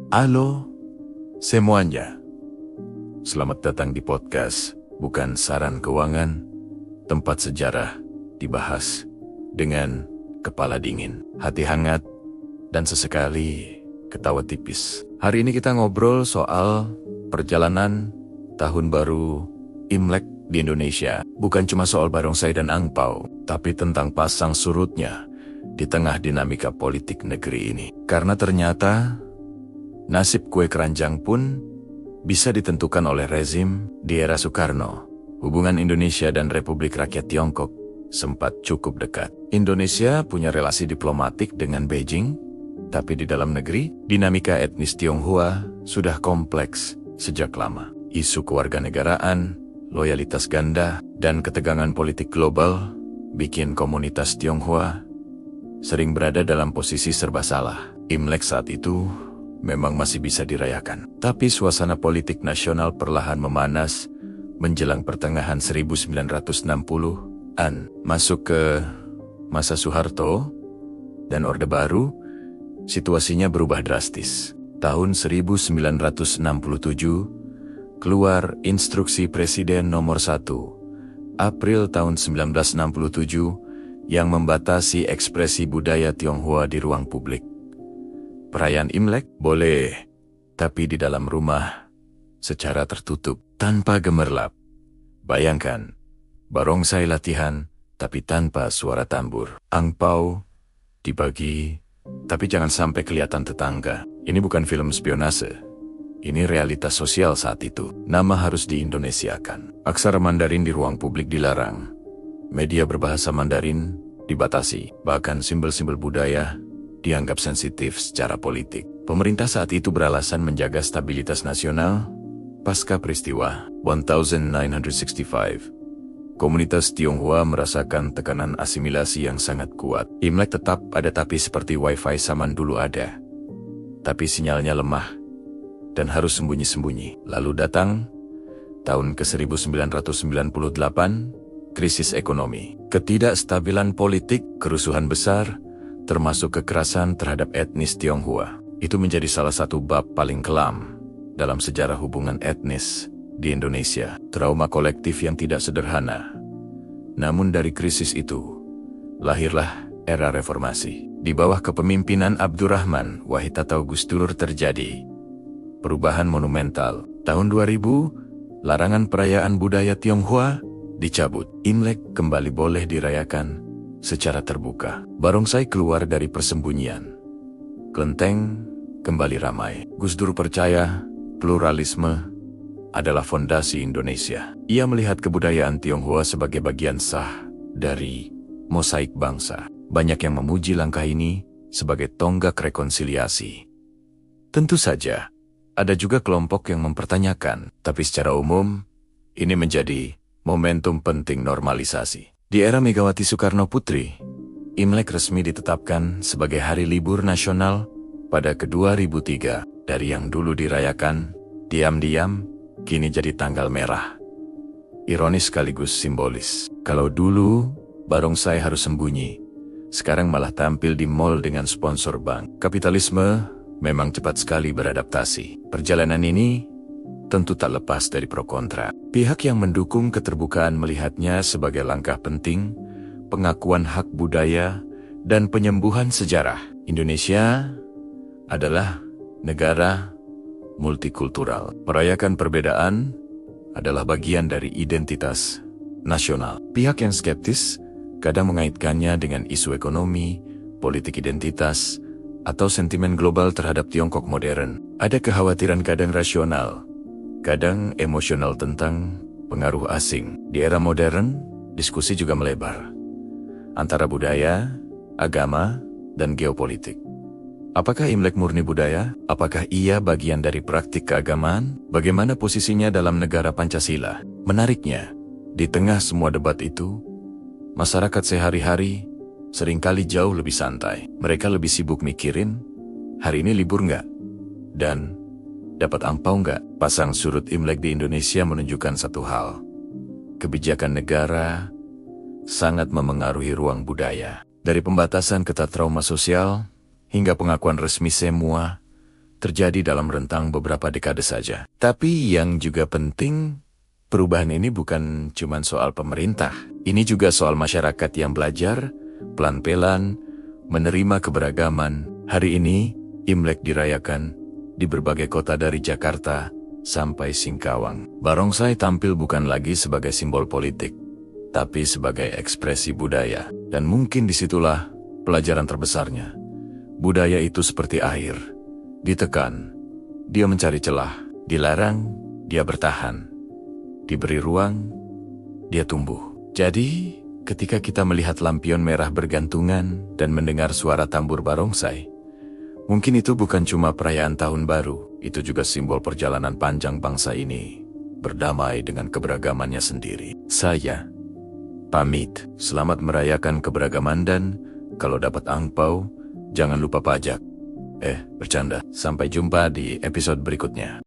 Halo semuanya, selamat datang di podcast Bukan Saran Keuangan, tempat sejarah dibahas dengan kepala dingin, hati hangat, dan sesekali ketawa tipis. Hari ini kita ngobrol soal perjalanan tahun baru Imlek di Indonesia. Bukan cuma soal barongsai dan angpau, tapi tentang pasang surutnya di tengah dinamika politik negeri ini. Karena ternyata nasib kue keranjang pun bisa ditentukan oleh rezim di era Soekarno. Hubungan Indonesia dan Republik Rakyat Tiongkok sempat cukup dekat. Indonesia punya relasi diplomatik dengan Beijing, tapi di dalam negeri, dinamika etnis Tionghoa sudah kompleks sejak lama. Isu kewarganegaraan, loyalitas ganda, dan ketegangan politik global bikin komunitas Tionghoa sering berada dalam posisi serba salah. Imlek saat itu memang masih bisa dirayakan, tapi suasana politik nasional perlahan memanas menjelang pertengahan 1960-an. Masuk ke masa Soeharto dan Orde Baru, situasinya berubah drastis. Tahun 1967, keluar Instruksi Presiden Nomor 1, April tahun 1967, yang membatasi ekspresi budaya Tionghoa di ruang publik. Perayaan Imlek boleh, tapi di dalam rumah, secara tertutup, tanpa gemerlap. Bayangkan, barongsai latihan, tapi tanpa suara tambur. Angpau dibagi, tapi jangan sampai kelihatan tetangga. Ini bukan film spionase. Ini realitas sosial saat itu. Nama harus diindonesiakan. Aksara Mandarin di ruang publik dilarang. Media berbahasa Mandarin dibatasi. Bahkan simbol-simbol budaya dianggap sensitif secara politik. Pemerintah saat itu beralasan menjaga stabilitas nasional pasca peristiwa 1965. Komunitas Tionghoa merasakan tekanan asimilasi yang sangat kuat. Imlek tetap ada, tapi seperti wifi zaman dulu ada, tapi sinyalnya lemah dan harus sembunyi-sembunyi. Lalu datang tahun ke-1998, krisis ekonomi, ketidakstabilan politik, kerusuhan besar, termasuk kekerasan terhadap etnis Tionghoa. Itu menjadi salah satu bab paling kelam dalam sejarah hubungan etnis di Indonesia. Trauma kolektif yang tidak sederhana. Namun dari krisis itu, lahirlah era reformasi. Di bawah kepemimpinan Abdurrahman Wahid atau Gus Dur terjadi perubahan monumental. Tahun 2000, larangan perayaan budaya Tionghoa dicabut. Imlek kembali boleh dirayakan secara terbuka. Barongsai keluar dari persembunyian. Kelenteng kembali ramai. Gus Dur percaya pluralisme adalah fondasi Indonesia. Ia melihat kebudayaan Tionghoa sebagai bagian sah dari mosaik bangsa. Banyak yang memuji langkah ini sebagai tonggak rekonsiliasi. Tentu saja, ada juga kelompok yang mempertanyakan, tapi secara umum, ini menjadi momentum penting normalisasi. Di era Megawati Soekarno Putri, Imlek resmi ditetapkan sebagai hari libur nasional pada ke-2003. Dari yang dulu dirayakan diam-diam, kini jadi tanggal merah. Ironis sekaligus simbolis. Kalau dulu barongsai harus sembunyi, sekarang malah tampil di mall dengan sponsor bank. Kapitalisme memang cepat sekali beradaptasi. Perjalanan ini tentu tak lepas dari pro kontra. Pihak yang mendukung keterbukaan melihatnya sebagai langkah penting, pengakuan hak budaya, dan penyembuhan sejarah. Indonesia adalah negara multikultural. Merayakan perbedaan adalah bagian dari identitas nasional. Pihak yang skeptis kadang mengaitkannya dengan isu ekonomi, politik identitas, atau sentimen global terhadap Tiongkok modern. Ada kekhawatiran kadang rasional, kadang emosional tentang pengaruh asing. Di era modern, diskusi juga melebar antara budaya, agama, dan geopolitik. Apakah Imlek murni budaya? Apakah ia bagian dari praktik keagamaan? Bagaimana posisinya dalam negara Pancasila? Menariknya, di tengah semua debat itu, masyarakat sehari-hari seringkali jauh lebih santai. Mereka lebih sibuk mikirin, hari ini libur nggak? Dan dapat angpau nggak? Pasang surut Imlek di Indonesia menunjukkan satu hal. Kebijakan negara sangat memengaruhi ruang budaya. Dari pembatasan ketat trauma sosial, hingga pengakuan resmi semua terjadi dalam rentang beberapa dekade saja. Tapi yang juga penting, perubahan ini bukan cuma soal pemerintah. Ini juga soal masyarakat yang belajar, pelan-pelan, menerima keberagaman. Hari ini, Imlek dirayakan di berbagai kota dari Jakarta sampai Singkawang. Barongsai tampil bukan lagi sebagai simbol politik, tapi sebagai ekspresi budaya. Dan mungkin disitulah pelajaran terbesarnya. Budaya itu seperti air. Ditekan, dia mencari celah. Dilarang, dia bertahan. Diberi ruang, dia tumbuh. Jadi, ketika kita melihat lampion merah bergantungan dan mendengar suara tambur barongsai, mungkin itu bukan cuma perayaan tahun baru, itu juga simbol perjalanan panjang bangsa ini, berdamai dengan keberagamannya sendiri. Saya pamit, selamat merayakan keberagaman dan kalau dapat angpau, jangan lupa pajak. Bercanda. Sampai jumpa di episode berikutnya.